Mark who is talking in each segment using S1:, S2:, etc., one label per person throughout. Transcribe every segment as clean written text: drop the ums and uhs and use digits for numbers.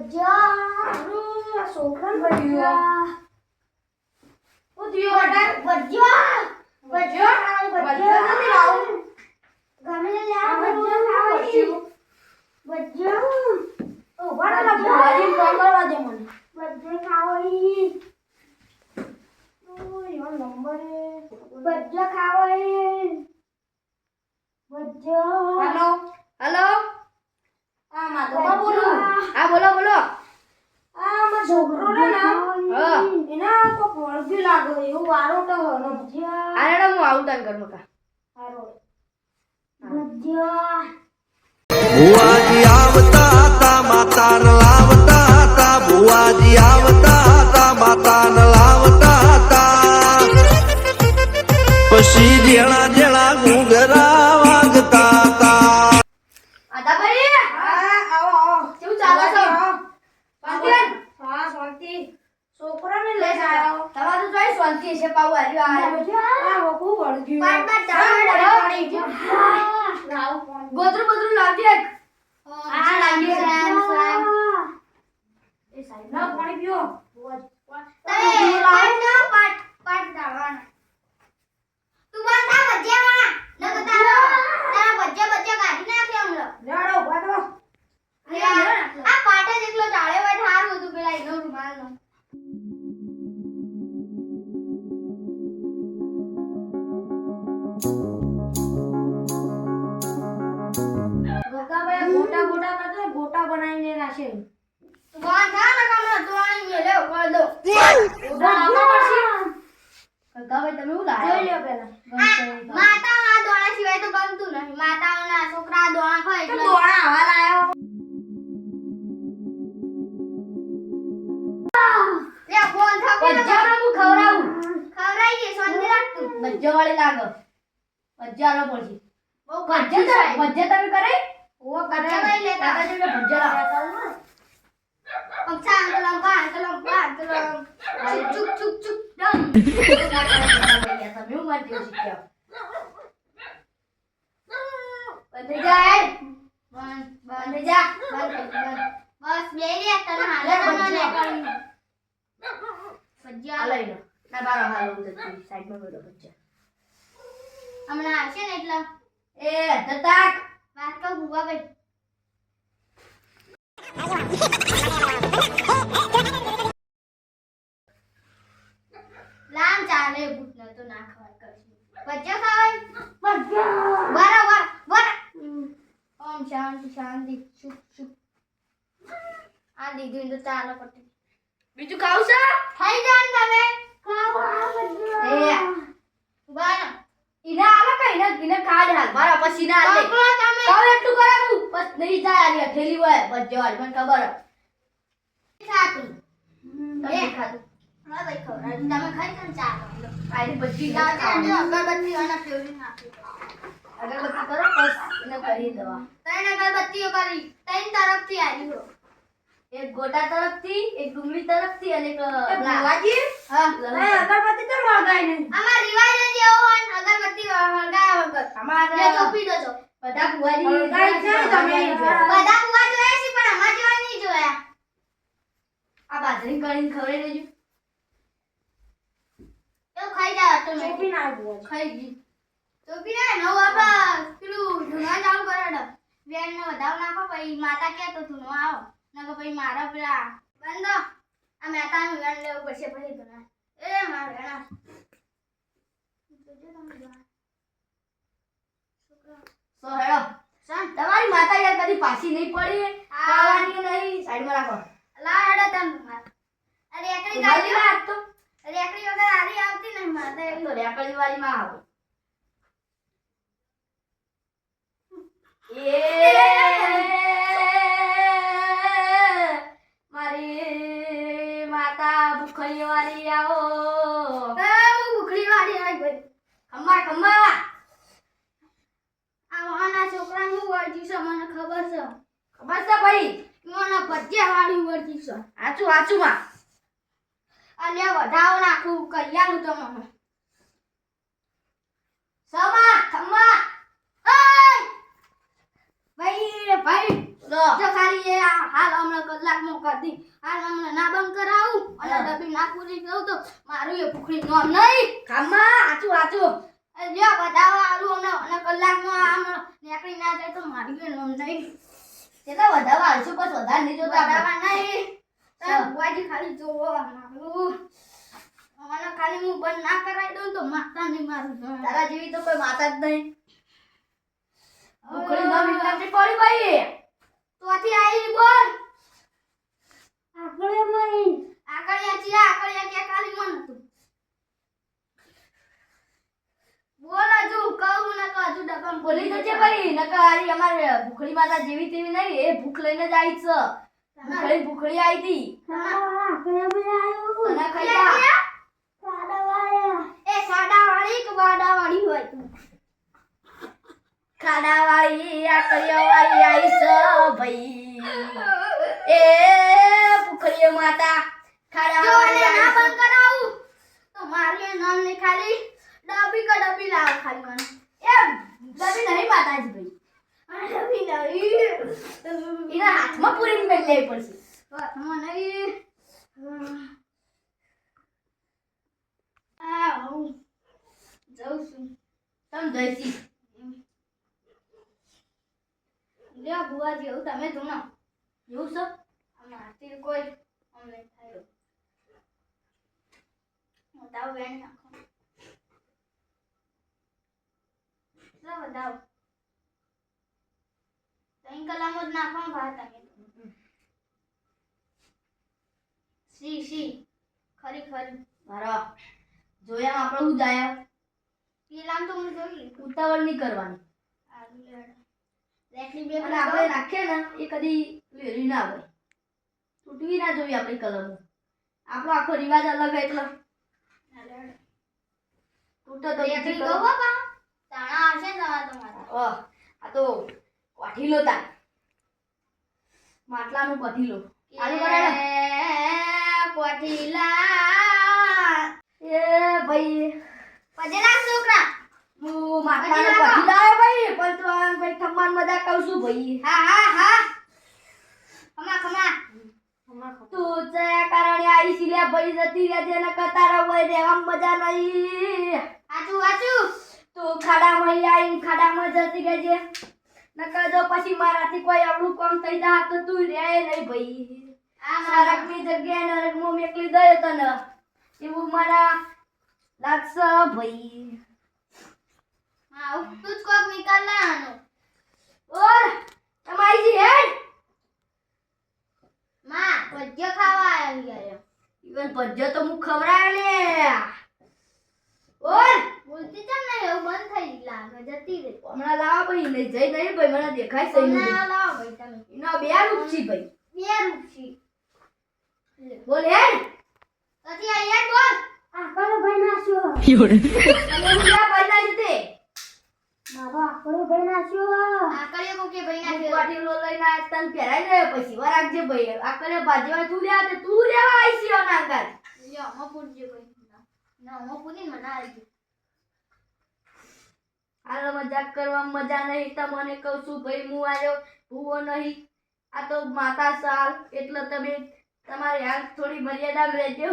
S1: ભજ્યા છોકરા ભજ્યા ઓ દિયો અડાર ભજ્યા નથી લાવું ગમે લે આ ભજ્યા ખાવી ભજ્યા ઓ બરાબર ભાજી પકડવા દે મને ભજ્યા ખાવી ઓ યો નંબર ભજ્યા ખાવી ભજ્યા
S2: હેલો હેલો
S1: આ માધવા બોલું
S2: હા બોલો બોલો
S1: આ માં છોકરો ને
S2: હા
S1: એના કો વળગી લાગે એવું વારો તો હનો ભજ્યા
S2: આને હું આવું તાન કર મકા
S1: હારો ભજ્યા
S3: ભુવાજી આવતા હતા માતાન લાવતા હતા ભુવાજી આવતા હતા માતાન લાવતા હતા પછી જેણા જેણા ઘૂંઘરા વાગતા હતા
S2: આદા ભાઈ
S1: હા આવો આવો
S2: કેવું ચાલે છે
S1: શાંતિ હા શાંતિ છોકરાને લઈ આવ્યો
S2: તમારું જોઈ શાંતિ છે પાઉ આવ્યો આ
S1: આ વકુ વળગ્યું
S2: પાટ
S1: લાવ
S2: ગોદરું ગોદરું લાવજે એક
S1: આ લાગ્યું
S2: સલામ સલામ
S1: એ સાહેબ ના પાણી પીઓ
S2: પાટ દાવાના તું બંધા ભજ્યા ન બતાવો તારા ભજ્યા કાઢી નાખે હમણો
S1: લેડો ઉભા થો
S2: આ પાટ જ એકલો ચાળે હોય સારું હતું પેલા એનો રૂમાલનો
S1: ગોગાભાઈ ગોટા ગોટા કરતો ગોટા બનાવીને નાખે
S2: વાન થા ને કમનો તોણી મેલે ઉપર દો
S1: ગોટા નાખવા પડશે
S2: ગગાભાઈ તમે હું
S1: જોઈ
S2: લાવ્યો
S1: લ્યો પેલા
S2: માતા આ દોણા સિવાય તો બનતું નહીં માતાઓના છોકરા દોણા ખાય
S1: તો
S2: એટલે
S1: દોણા આવા લાયો
S2: લે ફોન થા કોણ
S1: ભજ્યાનો હું ખવરાવું
S2: ખવરાઈએ શાંતિ રાખતું
S1: ભજ્યા વાળી લાગો ભજ્યાનો પડશે
S2: બહુ કાઢી જાય
S1: ભજ્યા તમે કરે ઓ
S2: ભજ્યા ભાઈ લેતા.
S1: કાકા જેને ભજ્યા લાવતા
S2: પક્ષા અંકલમ ચુક ચુક ચુક ડમ
S1: તમે હું મારી જેવું શીખ્યા બંધ જાય
S2: બંધ જા બસ બે રે તને હાલે તમને કરી ભજ્યા
S1: લઈ લો ના બારો હાલો સાઈડમાં બેઠો ભજ્યા
S2: હમણાં આવશે ને એટલે
S1: એ દતાક
S2: વાત કહું ભૂવા ભાઈ લામ ચાલે ભૂત ન તો ના ખવાય કરશું ભજ્યા ખાવાય બરાબર ઓમ શાંતિ શાંતિ ચુપ ચુપ આ દીધું તો ચાલો પટી
S1: બીજું ખાવ છે
S2: થઈ જાન તમે
S1: એ
S2: બરાબર
S1: ઈના આવે કઈ ના ઈને કાઢ હાલ મારા પછી ના લે
S2: તમે
S1: કાવ એટલું કરાવું બસ નહીં જાય આની થેલી હોય ભજ્યા મને ખબર
S2: ખાતું
S1: તમે ખાધું
S2: હા ભાઈ ખવડાવ તમે ખાઈ કન ચાલો
S1: આની પછી
S2: દાદી અગરબત્તી અને ફેવરી નાખી
S1: અગરબત્તી કરો બસ એને કરી દવા
S2: ત્રણ અગરબત્તીઓ કરી ત્રણ તરફથી આવી હો
S1: એક ગોટા તરફથી એક ડુંગળી તરફથી અને એક
S2: ભુવાજી
S1: હા
S2: અગરબત્તી તો મળગાય નહીં અમાર રિવાજ જ એવો હોય અગરબત્તી હળગાયા વગર
S1: અમારા
S2: જે ચોપી દો છો
S1: બધા ભુવાજી
S2: હળગાય છે તમે બધા ભુવા જોયા છે પણ અમાર જેવા નહીં જોયા
S1: આ બાજરી કરીને ખવડાવી દેજો
S2: તો ખાઈ જાવ તો
S1: ચોપી ના ભુવાજી
S2: ખાઈ ગઈ ચોપી ના નવ આપા પેલું ધુના ચાલુ કરાડો વેણ ને વધાવ નાખો પછી માતા કે તો ધુનો આવો નકો પછી મારા પેલા બંધો આ મેતાનું વેણ લેવું પડશે પછી ધુના એ મારા વેણા
S1: સો હેડો તમારી માતા યાર કદી પાછી નહીં પડી પાવાની નહીં સાઈડમાં રાખો
S2: લા હેડો તમ અરે એકડી
S1: ગાલી વાત તો
S2: રેકડી વગર આરી આવતી નહીં માતા
S1: તો રેકડી વાળી માં આવો એ મારી માતા ભૂખલી વાળી આવો
S2: હું ભૂખડી વાળી આવી ગઈ
S1: ખમ્મા ખમ્મા
S2: આ વાના છોકરાને હું વળજી છે મને ખબર છે
S1: ખબર છે ભાઈ
S2: મને ભજીયા વાળી વળજી છે
S1: હાચું હાચું માં
S2: અને વધાવો નાખું કૈયાનું તો મને
S1: સમા ખમ્મા
S2: ભાઈ જો ખાલી એ હાલ હમણાં કલાકમાં કરી હાલ હમણાં ના બંધ કરાવું અને ડબ્બી ના પૂરી કરું તો મારું એ ભૂખડી નો નહીં
S1: ખામા આચું
S2: જો બતાવો આલું હમણાં અને કલાકમાં આમ નીકળી ના જાય તો મારી એ નો નહીં
S1: કેટલા વધાવા આવશું બસ વધારે નહીં જોતા
S2: બતાવવા નહીં તાર બુઆજી ખાલી જોવો મારું મને ખાલી હું બંધ ના કરાવી દઉં તો માતા નહીં મારું
S1: તારા જેવી તો કોઈ માતા જ નહીં ભૂખડી ન વિચારતી પડી ભાઈ
S2: તોથી આવી બોલ
S1: આગળ ભાઈ
S2: આકળિયા કે ખાલી મન હતું બોલ હજુ કહું ન કહું હજુ ડબ્બામાં
S1: બોલી તો છે ભાઈ નકર આરી અમારે ભૂખડી માતા જેવી તેવી નહીં એ ભૂખ લઈને જ આવી છે ભૂખડી આવી હતી તને ખાઈ જા
S2: એ ખાડાવાળી કે વાડાવાળી હોય તું
S1: ખાડાવાળી આકળિયાવાળી આવી છે ભાઈ એ ભૂખડી માતા
S2: જો
S1: ખાડાવાળી
S2: ને ના
S1: આવી
S2: બંધ કરાવું તો મારી નામ ને ખાલી ડબ્બી લાવ ખાલી મને
S1: છે એમ ડબ્બી નહીં માતાજી ભાઈ
S2: ડબ્બી નહીં
S1: એના હાથમાં પૂરીને મેળ લેવી પડશે
S2: હાથમાં નહીં આ હું જાઉં છું
S1: તમે જઈશી
S2: લે બુઆજી એવું તમે ધૂણો
S1: એવું છે
S2: અમારથી કોઈ અમને થાય હું તાવ વેણ નાખો લો દાવ તઈ કલામો જ નાખો ભાત તમે સી ખરી
S1: મારા જોયા આપણે હું જાય
S2: પેલામ તો હું જોઈ
S1: ઉતાવળ નહીં કરવાની
S2: આગળ લેખલી બે
S1: અને આપણે રાખીએ ને એ કદી લેરી ના આવે તૂટવી ના જોઈએ આપણી કલમ આપણો આખો રિવાજ અલગ એટલે તૂટે તો
S2: લેખલી ગો બાપા તાણા આવશે ને તમારા
S1: આ તો કોઠીલો તાર માટલાનું કોઠીલો આલુ બરાબર
S2: કોઠીલા
S1: એ ભાઈ
S2: પજેલા છોકરા
S1: હું માટલાનો કોઠીલો આવ્યો ભાઈ પણ તો આ ભાઈ ખમ્માન મજા કહું છું ભાઈ
S2: હા ખમા
S1: તું ચયા કારણે આવી છે લે ભાઈ જતી રહેજે ને કતારા હોય રહેવામાં મજા નહીં
S2: આચું
S1: તું ખાડામાં આવીને ખાડામાં જતી રહેજે નકર જો પછી મારાથી કોઈ આવડું કામ થઈ જાય તો તું રહે નહીં ભાઈ નરકની જગ્યાએ નરકમાં મેકલી દયો તને એવું મારા લાગશે ભાઈ
S2: હા તું જ કોક નિકાલ લાનો
S1: ઓર તમારી જી હેડ
S2: માં ભજ્ય ખાવા આવી ગયા
S1: ઈવન ભજ્જો તો હું ખવડાવે ને ઓર
S2: બોલતી કેમ નહીં એવું બંધ થઈ લાગે જતી રહી
S1: હમણાં લાવો ભાઈ નહીં જઈ નહીં ભાઈ મને દેખાય છે
S2: હમણાં લાવો ભાઈ તમે
S1: એનો બે રૂપ છે ભાઈ
S2: બે રૂપસી
S1: બોલ હેડ
S2: પછી અહીંયા બોલ
S1: આકડો ભાઈ નાસ્યો યોરે અને હું ભાઈ ના જતે મારો આકડો ભાઈ નાસ્યો
S2: આકળીઓ કોકે ભાઈ ના
S1: હું પાટીલો લઈને આ તન પહેરાઈ ગયો પછી વરાગજે ભાઈ આકડે બાજવા તું લે તે તું લેવા આવી છે નાંગર
S2: લ્યો મો પૂરજે ભાઈ ના મો પૂરી મને આવી
S1: હાલ મજાક કરવા મજા નહીં તમને કહું છું ભાઈ હું આવ્યો ભૂવો નહીં આ તો માતા સાલ એટલે તમે તમારી હાલ થોડી મર્યાદામાં રહેજો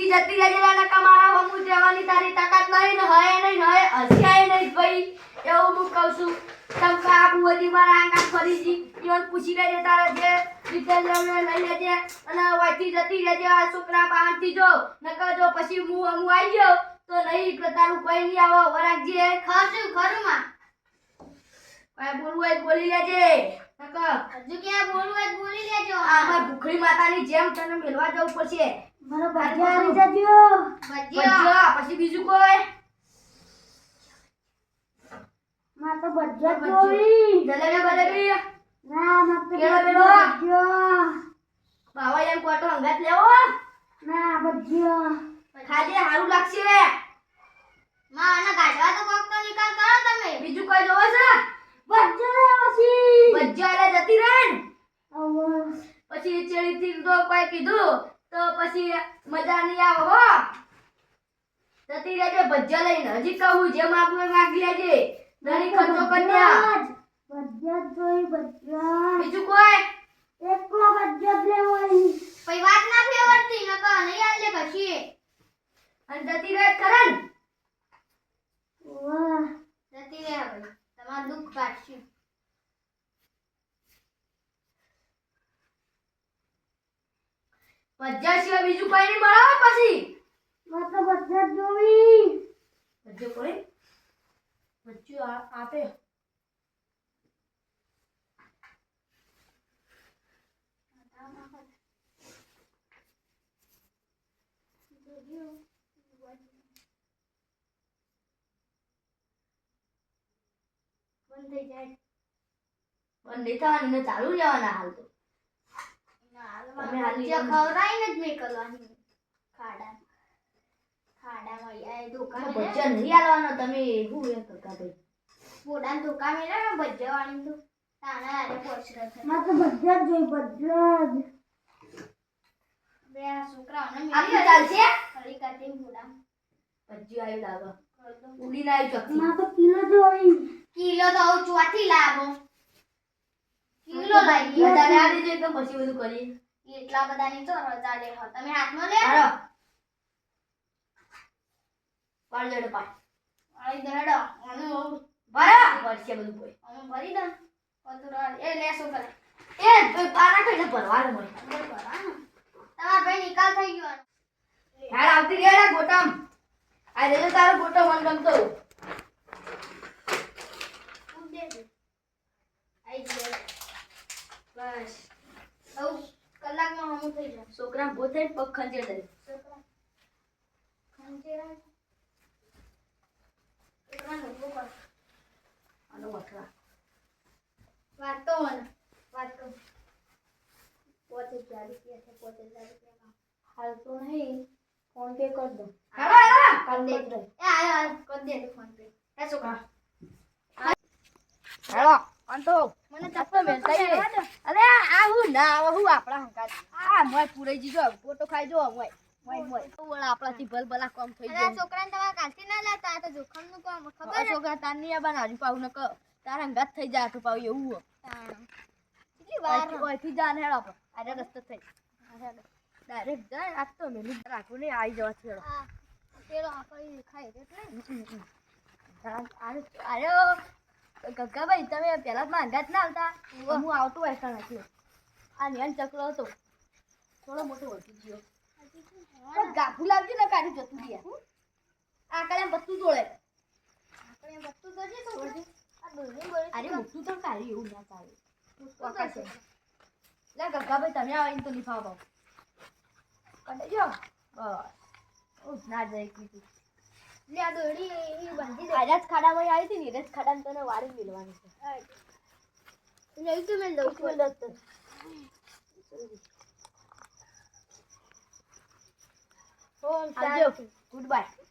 S1: જતી રહેલા નકા મારા હમું જવાની તારી તાકાત નહીં ને હય નહીં હસ્યાય નહીં ભાઈ એવું હું કહું છું તમ કા બુવજી મારા આંગા ફરી જી ઈવન પૂછી લેજે તારે જે રીતે લેવને લઈ લેજે અને વાથી જતી રહેજે આ છોકરા પાણથી જો નકા જો પછી હું આવી ગયો તો નહીં તારું કોઈ નહીં આવો વરાગજે
S2: ખરું માં
S1: કોઈ બોલવું હોય તો બોલી લેજે નકા
S2: હજુ ક્યાં બોલવું હોય તો બોલી લેજો
S1: આમાં ભૂખડી માતાની જેમ તને મેલવા જવું પડશે
S2: મારો
S1: ભજીયા આવી
S2: જજો
S1: ભજીયા પછી બીજું કોઈ
S2: માં તો ભજીયા
S1: જલેબી બલેબી
S2: ના માં તો
S1: કેળો બેળો
S2: ભજીયા
S1: બાવા એમ કોટો અંગાત લેવો
S2: ના ભજીયા
S1: ખાજે હારું લાગશે
S2: માં આના ગાઢવા તો કોક તો નિકાલ કરો તમે
S1: બીજું કોઈ જોવે છે
S2: ભજીયા
S1: ભજીયા લે જતી રહે ને પછી ચેડીથી તો કોઈ કીધું તો પછી મજા નહીં આવે હો જતી રહેજે ભજીયા લઈને હજી કહું જે માગવું એ માગી લેજે ધણી ખર્ચો કન્યા
S2: બજ્જત જોઈ બજ્જત
S1: બીજું કોઈ
S2: એકલો બજ્જત લેવાની પછી વાત ના ફેવરતી નકા નહીં આલે કશી
S1: અને જતી રહે કરન
S2: વાહ જતી રહે ભાઈ તમાર દુઃખ કાઢશું
S1: પજ્જા સિવાય બીજું કોઈ નહીં મળે પછી
S2: માત્ર બજ્જત જોવી
S1: પજ્જો કોઈ પજ્જો આપે
S2: બંધ થઈ જાય
S1: બંધ નહીં થવાની ને ચાલુ રહેવાના હાલ તો તમે હાલી
S2: જે ખવરાઈને જ મેકલવાની ખાડા ખાડામાં યાર દુકાન
S1: પજ્જા નહીં આલવાનો તમે એવું એ કાકા ભાઈ
S2: પોડાન દુકાન મેલે ને ભજ્જાવાળી તો તાના આરે પોછરા થાય
S4: માત્ર બજ્જત જોઈ બજ્જત
S2: બે આ છોકરાઓને
S1: આપી ચાલશે
S2: ખરી કાઢી પોડા
S1: પજ્જો આવ્યું લાગે ઉડીને આવ્યું ચક્કી
S4: માત્ર કિલો જોઈ
S2: કિલો તો હું ચોથી લાવો કિલો લઈ ગયો
S1: બધાને આ દેજો તો પછી બધું કરીએ
S2: એટલા બધાની તો રજા લે હો તમે હાથમાં લે
S1: હાલો પાડ જડો પાડ
S2: આઈ દડો અને
S1: બરાબર વર્ષે બધું કોઈ
S2: અમે ભરી દઉં પતુરા એ લે છોકરા
S1: એ પારા કઈને ભરવાનું મળે
S2: તમારા ભાઈ નિકાલ થઈ ગયો
S1: યાર આવતી રહ્યા ગોટમ આ દેજો તારો ગોટો મન ગમતો
S2: ખૂબ દે આઈ ગયો બસ હવે કલાકમાં હમું થઈ જાય
S1: છોકરા પોતે જ પગ ખંજેર દે
S2: છોકરા ખંજેરા એકમાં નોકો કર
S1: આનો વખરા
S2: વાત તો મને વાત કર પોતે 40 રૂપિયા છે પોતે 40 રૂપિયા
S1: હાલ તો નહીં ફોન પે કર દો
S2: હાલો હાલો
S1: કાલ દે
S2: એ આયો કર દે ફોન પે એ છોકરા
S1: હેલો અંતો
S2: મને
S1: ચપ્પો મેલતા ઈ અરે આ હું ના આવે હું આપણા હંકાત આ મોય પૂરાઈ જીજો ફોટો ખાઈ જો મોય મોય મોય ઓલા આપણાથી ભલભલા કામ થઈ
S2: અરે
S1: જાય
S2: છોકરાને તમારે કાલથી ના લેતા આ તો જોખમનું કામ ખબર
S1: આ છોકરા તારની આ બનાવી પાઉ ન ક તારા હંગાત થઈ જાય આટલું પાઉ એવું હો
S2: કેટલી વાર
S1: ઓયથી જાન હેડો આપણે આજે રસ્તો થઈ ડાયરેક્ટ જાય આજ તો મેલી રાખું ને આવી જવા છેડો
S2: હા પેલો આકડી ખાય એટલે
S1: આયો ગગ્ગાભાઈ તમે પહેલા માં અંદાજ ના આવતા હું આવતો હોય કાં એટલે આ નિયન ચકલો હતો થોડો મોટો વધી ગયો ગાભું લાવજો ને કાઢી જતું રહ્યા આ કાલે બધું જોડે
S2: આપણે બધું કરજે તો આ દોરી બોરી
S1: અરે મોટું તો કાઢી એવું ના ચાલે વખત લે ગગ્ગાભાઈ તમે આવીને તો લીફા પાવ કાઢજો બસ ના જાય કીધું
S2: લે આ દોરી એ બંધી દે
S1: આજ ખાડામાં આવી હતી ને રજ ખાડામાં તને વાળી મિલવાની છે
S2: લઈ તો મેં દઉં છું
S1: આવજો ગુડ બાય